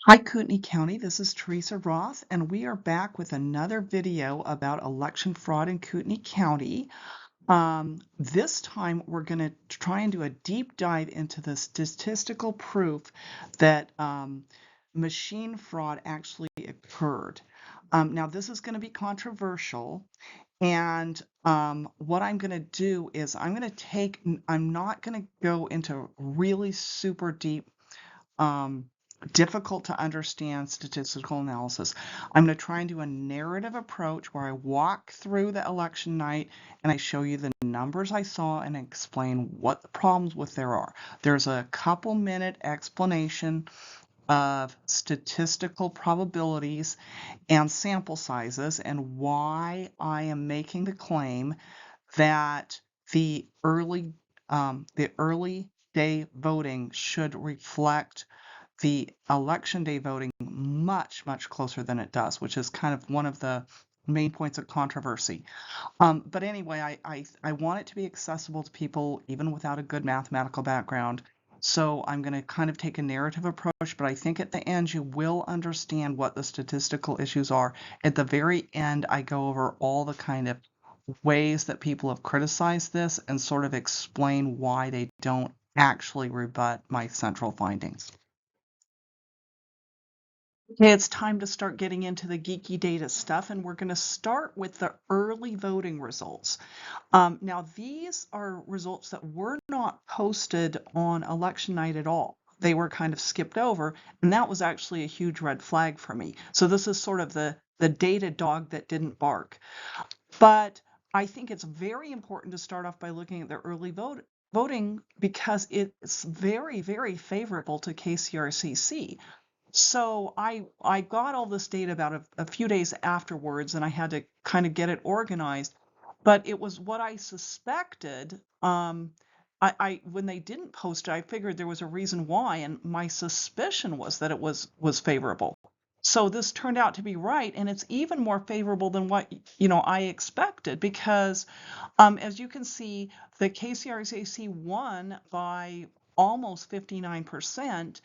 Hi, Kootenai County. This is Teresa Roth, and we are back with another video about election fraud in Kootenai County. This time, we're going to try and do a deep dive into the statistical proof that machine fraud actually occurred. Now, this is going to be controversial, and what I'm going to do is I'm not going to go into really super deep difficult to understand statistical analysis. I'm going to try and do a narrative approach where I walk through the election night and I show you the numbers I saw and explain what the problems with there are. There's a couple minute explanation of statistical probabilities and sample sizes and why I am making the claim that the early day voting should reflect the election day voting much, much closer than it does, which is kind of one of the main points of controversy. But anyway, I want it to be accessible to people even without a good mathematical background. So I'm going to kind of take a narrative approach, but I think at the end you will understand what the statistical issues are. At the very end, I go over all the kind of ways that people have criticized this and sort of explain why they don't actually rebut my central findings. Okay, it's time to start getting into the geeky data stuff, and we're going to start with the early voting results. Now, these are results that were not posted on election night at all. They were kind of skipped over, and that was actually a huge red flag for me. So this is sort of the data dog that didn't bark. But I think it's very important to start off by looking at the early voting because it's very, very favorable to KCRCC. So I got all this data about a few days afterwards, and I had to kind of get it organized. But it was what I suspected. I when they didn't post it, I figured there was a reason why, and my suspicion was that it was favorable. So this turned out to be right, and it's even more favorable than what I expected because, as you can see, the KCRCC won by almost 59%.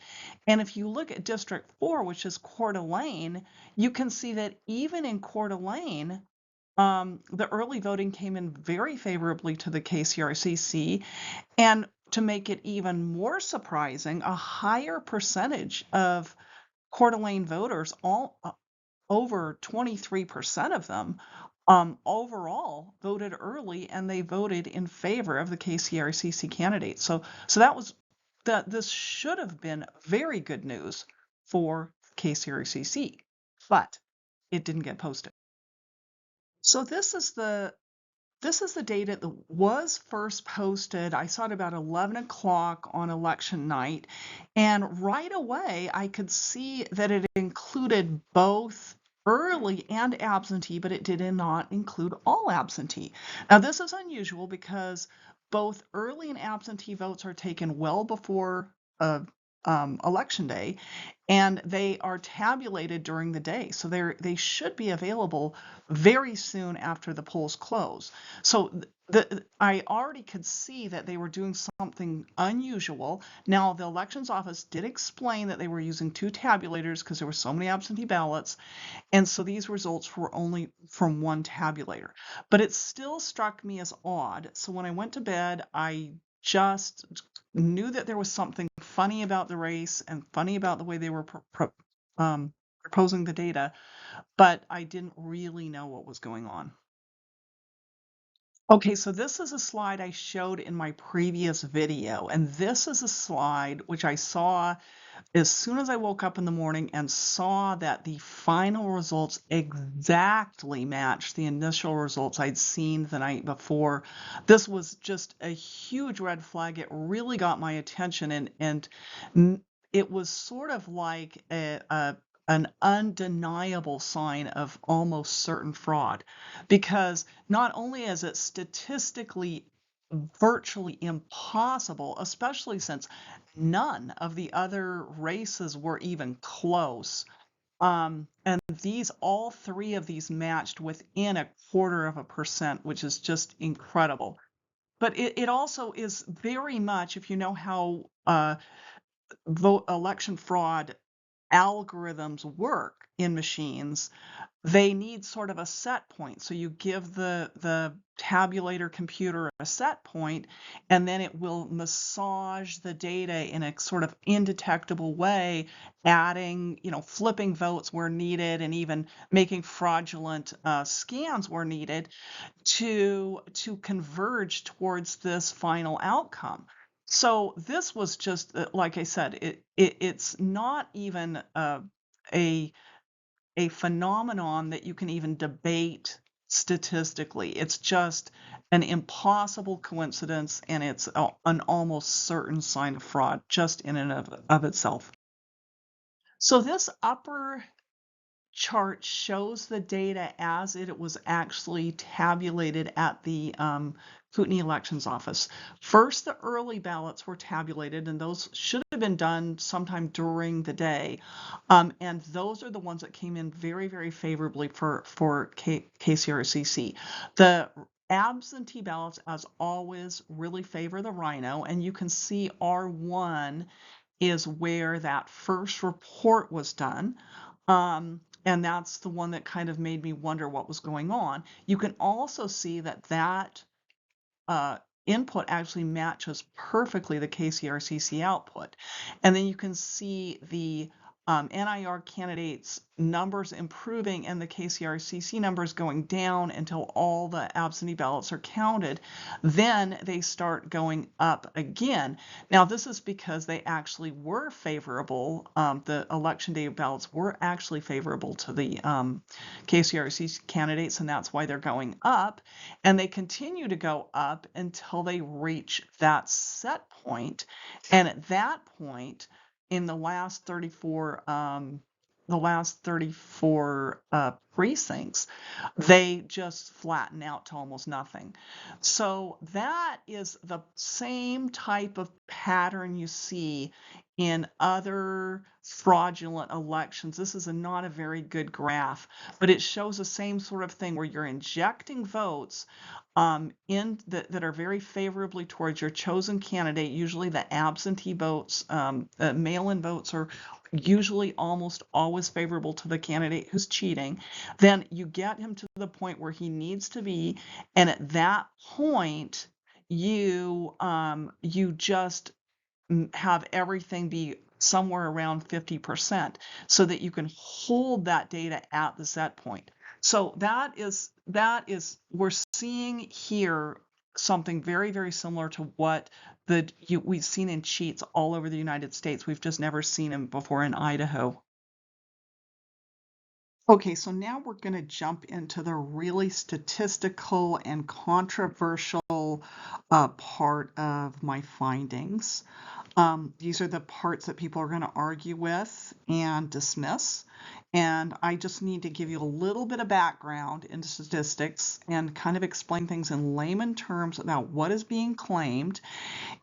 And if you look at District 4, which is Coeur d'Alene, you can see that even in Coeur d'Alene, the early voting came in very favorably to the KCRCC. And to make it even more surprising, a higher percentage of Coeur d'Alene voters, over 23% of them, overall voted early, and they voted in favor of the KCRCC candidate. So this should have been very good news for KCRCC, but it didn't get posted. So this is the data that was first posted. I saw it about 11 o'clock on election night, and right away I could see that it included both early and absentee, but it did not include all absentee. Now this is unusual because both early and absentee votes are taken well before election day, and they are tabulated during the day. So they should be available very soon after the polls close. So I already could see that they were doing something unusual. Now, the elections office did explain that they were using two tabulators because there were so many absentee ballots. And so these results were only from one tabulator. But it still struck me as odd. So when I went to bed, I just knew that there was something funny about the race and funny about the way they were proposing the data, but I didn't really know what was going on. Okay, so this is a slide I showed in my previous video, and this is a slide which I saw as soon as I woke up in the morning and saw that the final results exactly matched the initial results I'd seen the night before. This was just a huge red flag. It really got my attention, and it was sort of like an undeniable sign of almost certain fraud, because not only is it statistically virtually impossible, especially since none of the other races were even close. And all three of these matched within 0.25%, which is just incredible. But it also is very much, if you know how election fraud algorithms work in machines, they need sort of a set point. So you give the tabulator computer a set point, and then it will massage the data in a sort of indetectable way, adding, flipping votes where needed, and even making fraudulent scans where needed to converge towards this final outcome. So this was just, like I said, it's not even a phenomenon that you can even debate statistically. It's just an impossible coincidence, and it's an almost certain sign of fraud just in and of itself. So this upper chart shows the data as it was actually tabulated at the Kootenai Elections Office. First, the early ballots were tabulated, and those should have been done sometime during the day. And those are the ones that came in very, very favorably for KCRCC. The absentee ballots, as always, really favor the Rhino, and you can see R1 is where that first report was done. And that's the one that kind of made me wonder what was going on. You can also see that input actually matches perfectly the KCRCC output. And then you can see the NIR candidates numbers improving and the KCRCC numbers going down until all the absentee ballots are counted. Then they start going up again. Now, this is because they actually were favorable. The election day ballots were actually favorable to the KCRCC candidates, and that's why they're going up. And they continue to go up until they reach that set point. And at that point, in the last 34 precincts, they just flatten out to almost nothing. So that is the same type of pattern you see in other fraudulent elections. This is not a very good graph, but it shows the same sort of thing where you're injecting votes in that are very favorably towards your chosen candidate. Usually the absentee votes, mail-in votes are usually almost always favorable to the candidate who's cheating. Then you get him to the point where he needs to be, and at that point you just have everything be somewhere around 50% so that you can hold that data at the set point. So that is we're seeing here something very, very similar to what we've seen in cheats all over the United States. We've just never seen them before in Idaho. Okay, so now we're going to jump into the really statistical and controversial part of my findings. These are the parts that people are going to argue with and dismiss. And I just need to give you a little bit of background into statistics and kind of explain things in layman terms about what is being claimed.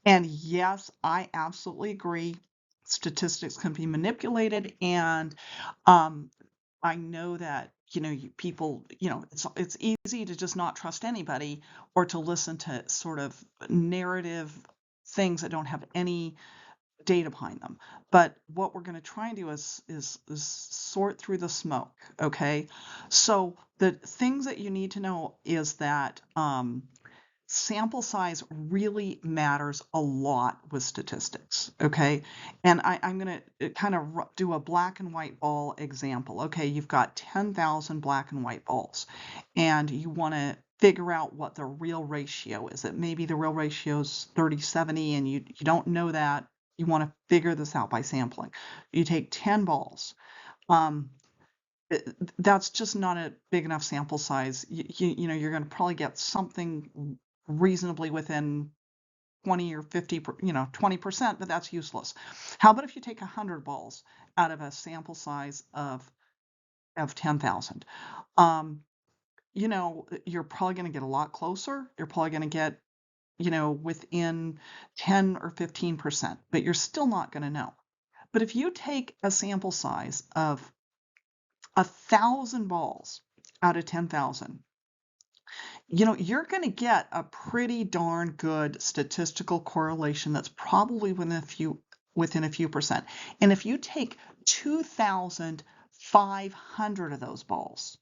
And yes, I absolutely agree. Statistics can be manipulated, and I know that people, it's easy to just not trust anybody or to listen to sort of narrative things that don't have any data behind them. But what we're going to try and do is sort through the smoke. Okay, so the things that you need to know is that sample size really matters a lot with statistics, okay? And I'm going to kind of do a black and white ball example. Okay, you've got 10,000 black and white balls, and you want to figure out what the real ratio is. That maybe the real ratio is 30-70, and you don't know that. You want to figure this out by sampling. You take 10 balls. That's just not a big enough sample size. You're going to probably get something reasonably within 20 or 50, 20%, but that's useless. How about if you take 100 balls out of a sample size of 10,000? You're probably going to get a lot closer. You're probably going to get, within 10 or 15%, but you're still not going to know. But if you take a sample size of 1,000 balls out of 10,000, you're going to get a pretty darn good statistical correlation that's probably within a few percent. And if you take 2,500 of those balls,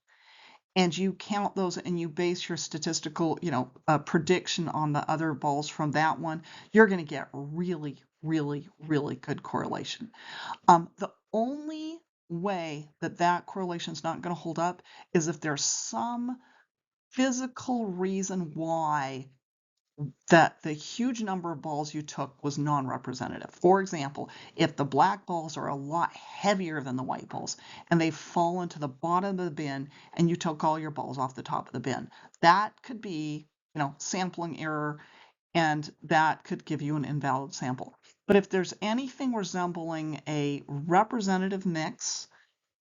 and you count those and you base your statistical, prediction on the other balls from that one, you're going to get really, really, really good correlation. The only way that that correlation is not going to hold up is if there's some physical reason why that the huge number of balls you took was non-representative. For example, if the black balls are a lot heavier than the white balls and they fall into the bottom of the bin and you took all your balls off the top of the bin, that could be, sampling error, and that could give you an invalid sample. But if there's anything resembling a representative mix,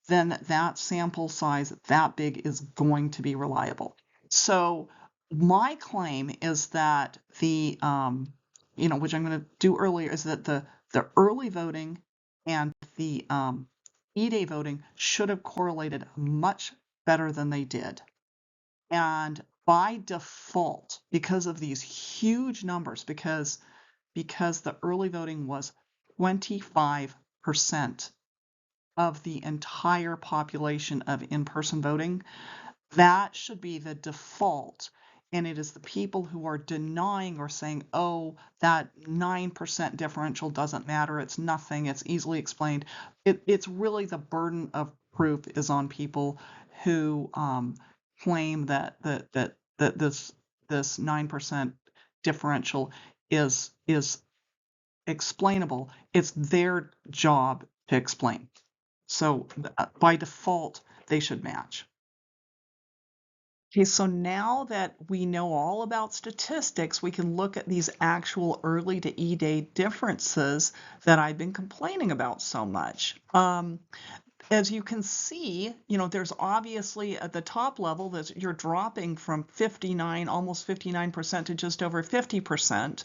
then that sample size that big is going to be reliable. So my claim is that which I'm going to do earlier, is that the early voting and the E-Day voting should have correlated much better than they did. And by default, because of these huge numbers, because the early voting was 25% of the entire population of in-person voting, that should be the default. And it is the people who are denying or saying, oh, that 9% differential doesn't matter, it's nothing, it's easily explained. It's really the burden of proof is on people who claim that this 9% differential is explainable. It's their job to explain. So by default, they should match. Okay, so now that we know all about statistics, we can look at these actual early to E-Day differences that I've been complaining about so much. As you can see, there's obviously at the top level that you're dropping from 59, almost 59% to just over 50%.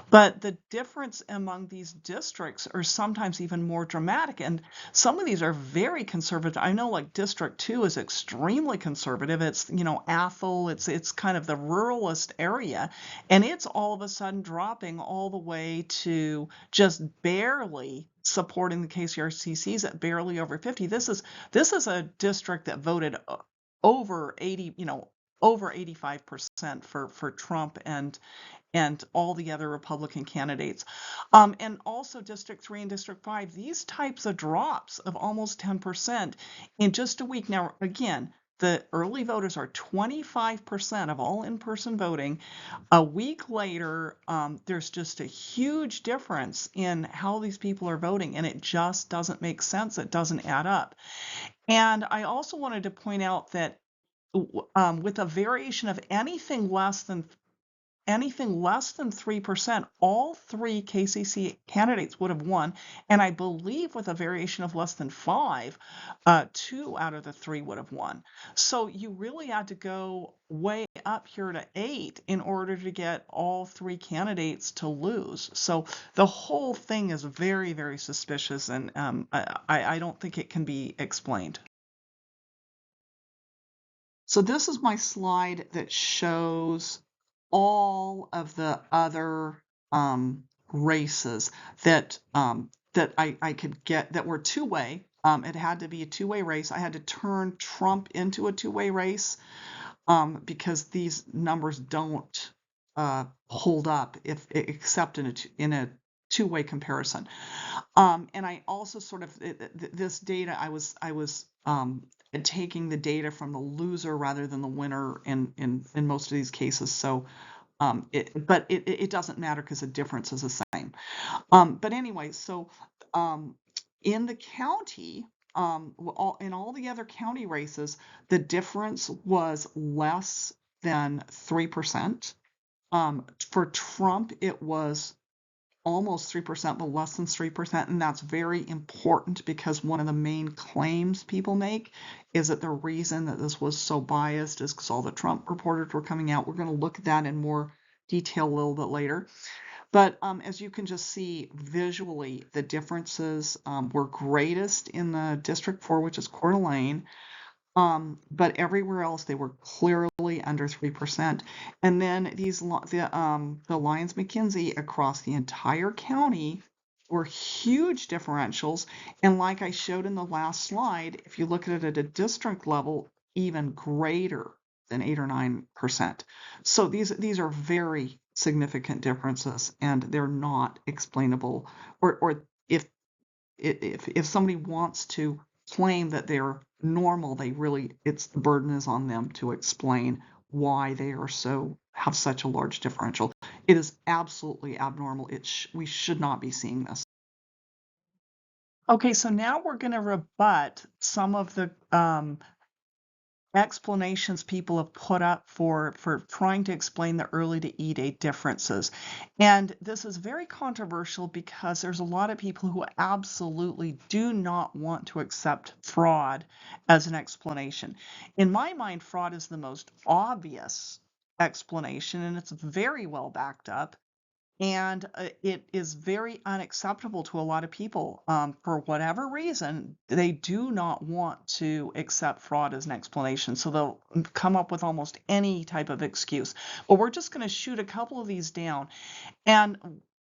But the difference among these districts are sometimes even more dramatic. And some of these are very conservative. I know like District 2 is extremely conservative. It's, Athol, it's kind of the ruralist area. And it's all of a sudden dropping all the way to just barely supporting the KCRCCs at barely over 50. This is a district that voted over 80, over 85% for Trump and all the other Republican candidates. And also District 3 and District 5, these types of drops of almost 10% in just a week. Now, again, the early voters are 25% of all in-person voting. A week later, there's just a huge difference in how these people are voting, and it just doesn't make sense. It doesn't add up. And I also wanted to point out that with a variation of anything less than 3%, all three KCC candidates would have won. And I believe with a variation of less than 5, 2 out of the 3 would have won. So you really had to go way up here to 8 in order to get all 3 candidates to lose. So the whole thing is very, very suspicious, and I don't think it can be explained. So this is my slide that shows all of the other races that I could get that were two-way. It had to be a two-way race. I had to turn Trump into a two-way race because these numbers don't hold up except in a two-way comparison. And I also sort of this data I was taking the data from the loser rather than the winner in most of these cases. So but it doesn't matter because the difference is the same. But anyway, so in the county, in all the other county races, the difference was less than 3%. For Trump, it was almost 3%, but less than 3%. And that's very important because one of the main claims people make is that the reason that this was so biased is because all the Trump reporters were coming out. We're going to look at that in more detail a little bit later. But as you can just see visually, the differences were greatest in the District 4, which is Coeur d'Alene. But everywhere else they were clearly under 3%. And then the Lyons-McKenzie across the entire county were huge differentials. And like I showed in the last slide, if you look at it at a district level, even greater than 8 or 9%. So these are very significant differences, and they're not explainable. Or if somebody wants to claim that they're normal, the burden is on them to explain why they have such a large differential. It is absolutely abnormal. We should not be seeing this. Okay, so now we're going to rebut some of the explanations people have put up for trying to explain the early to E-date differences. And this is very controversial because there's a lot of people who absolutely do not want to accept fraud as an explanation. In my mind, fraud is the most obvious explanation, and it's very well backed up. And it is very unacceptable to a lot of people. For whatever reason, they do not want to accept fraud as an explanation. So they'll come up with almost any type of excuse. But we're just going to shoot a couple of these down. And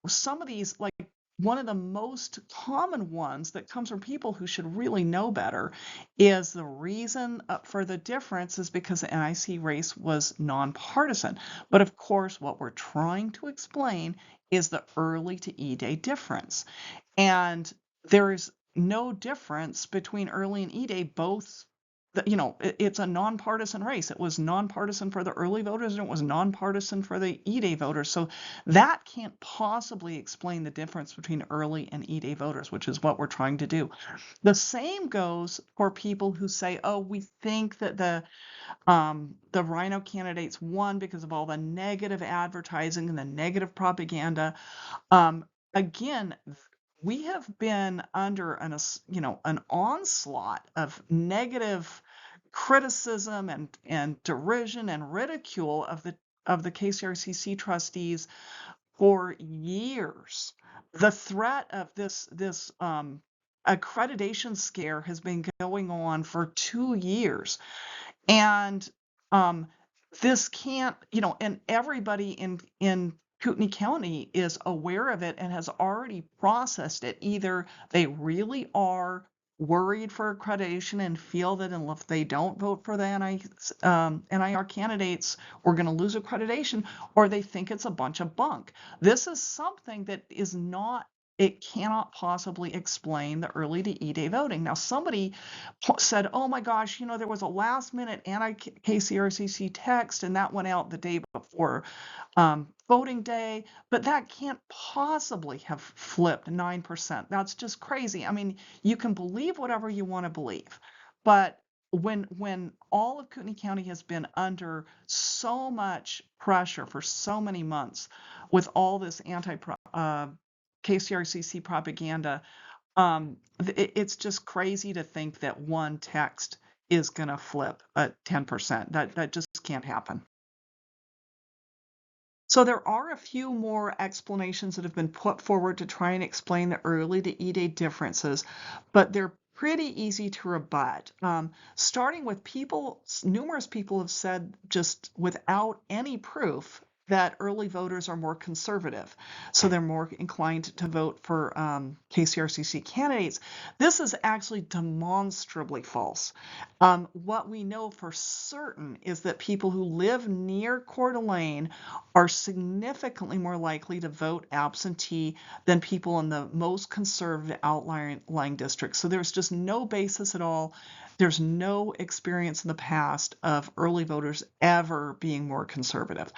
some of these, like one of the most common ones that comes from people who should really know better, is the reason for the difference is because the NIC race was nonpartisan. But of course, what we're trying to explain is the early to E-Day difference. And there is no difference between early and E-Day. Both, it's a nonpartisan race. It was nonpartisan for the early voters, and it was nonpartisan for the E-Day voters. So that can't possibly explain the difference between early and E-Day voters, which is what we're trying to do. The same goes for people who say, oh, we think that the Rhino candidates won because of all the negative advertising and the negative propaganda. Again, we have been under an onslaught of negative criticism and derision and ridicule of the KCRCC trustees for years. The threat of this accreditation scare has been going on for 2 years. And this can't, and everybody in Kootenai County is aware of it and has already processed it. Either they really are worried for accreditation and feel that if they don't vote for the NIR candidates, we're going to lose accreditation, or they think it's a bunch of bunk. This is something that is not, it cannot possibly explain the early to E-Day voting. Now, somebody said, oh my gosh, there was a last minute anti-KCRCC text and that went out the day before voting day, but that can't possibly have flipped 9%. That's just crazy. I mean, you can believe whatever you want to believe, but when all of Kootenai County has been under so much pressure for so many months with all this KCRCC propaganda, it's just crazy to think that one text is going to flip at 10%. That just can't happen. So there are a few more explanations that have been put forward to try and explain the early to E-Day differences, but they're pretty easy to rebut. Starting with numerous people have said, just without any proof, that early voters are more conservative, so they're more inclined to vote for KCRCC candidates. This is actually demonstrably false. What we know for certain is that people who live near Coeur d'Alene are significantly more likely to vote absentee than people in the most conservative outlying districts. So there's just no basis at all. There's no experience in the past of early voters ever being more conservative.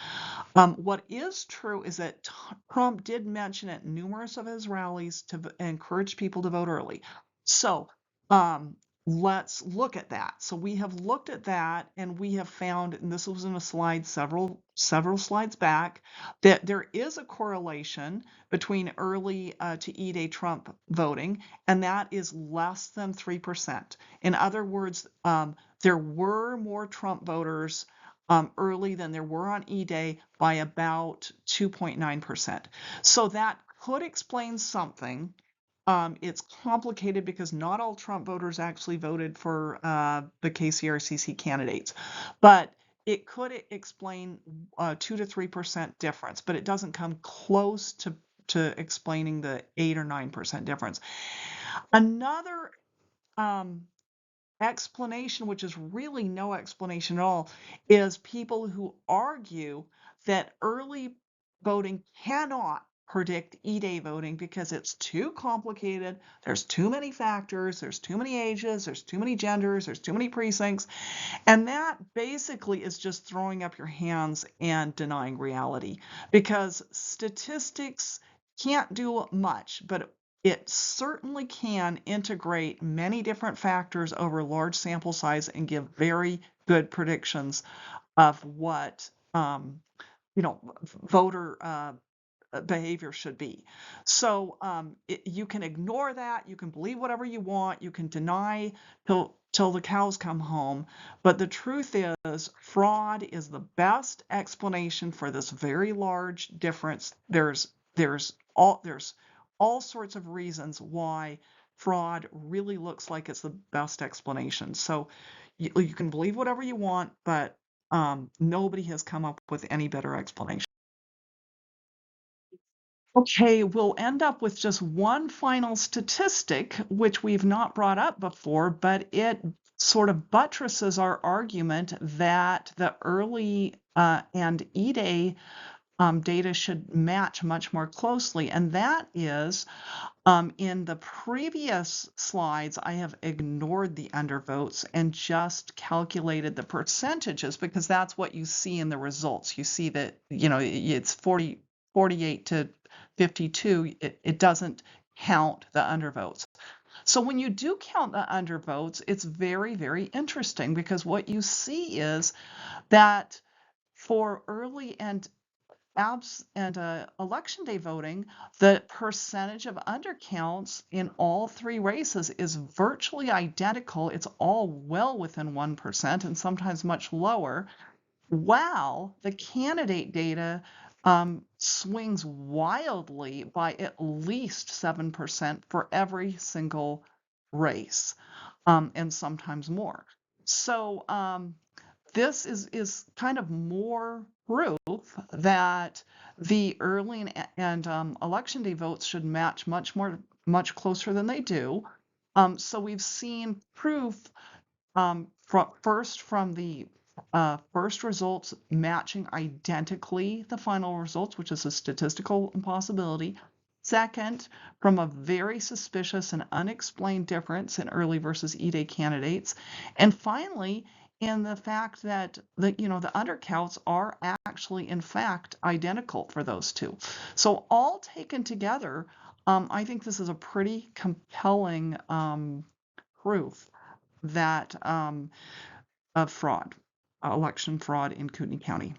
What is true is that Trump did mention at numerous of his rallies to encourage people to vote early. So let's look at that. So we have looked at that, and we have found, and this was in a slide several slides back, that there is a correlation between early to E-Day Trump voting, and that is less than 3%. In other words, there were more Trump voters early than there were on E-Day by about 2.9%. So that could explain something. It's complicated because not all Trump voters actually voted for the KCRCC candidates, but it could explain 2 to 3% difference, but it doesn't come close to to explaining the 8 or 9% difference. Another explanation, which is really no explanation at all, is people who argue that early voting cannot predict E-Day voting because it's too complicated. There's too many factors. There's too many ages. There's too many genders. There's too many precincts. And that basically is just throwing up your hands and denying reality, because statistics can't do much, but it certainly can integrate many different factors over large sample size and give very good predictions of what voter behavior should be. So you can ignore that. You can believe whatever you want. You can deny till the cows come home. But the truth is, fraud is the best explanation for this very large difference. There's all sorts of reasons why fraud really looks like it's the best explanation. So you can believe whatever you want, but nobody has come up with any better explanation. Okay, we'll end up with just one final statistic, which we've not brought up before, but it sort of buttresses our argument that the early and E-Day data should match much more closely. And that is, in the previous slides, I have ignored the undervotes and just calculated the percentages, because that's what you see in the results. You see that, it's 48 to 52. It doesn't count the undervotes. So when you do count the undervotes, it's very, very interesting, because what you see is that for early and election day voting, the percentage of undercounts in all three races is virtually identical. It's all well within 1% and sometimes much lower, while the candidate data swings wildly by at least 7% for every single race, and sometimes more. So this is kind of more proof that the early and election day votes should match much closer than they do. So we've seen proof from the first results matching identically the final results, which is a statistical impossibility. Second, from a very suspicious and unexplained difference in early versus E-Day candidates. And finally, in the fact that the undercounts are actually in fact identical for those two. So all taken together, I think this is a pretty compelling proof that of fraud, election fraud in Kootenai County.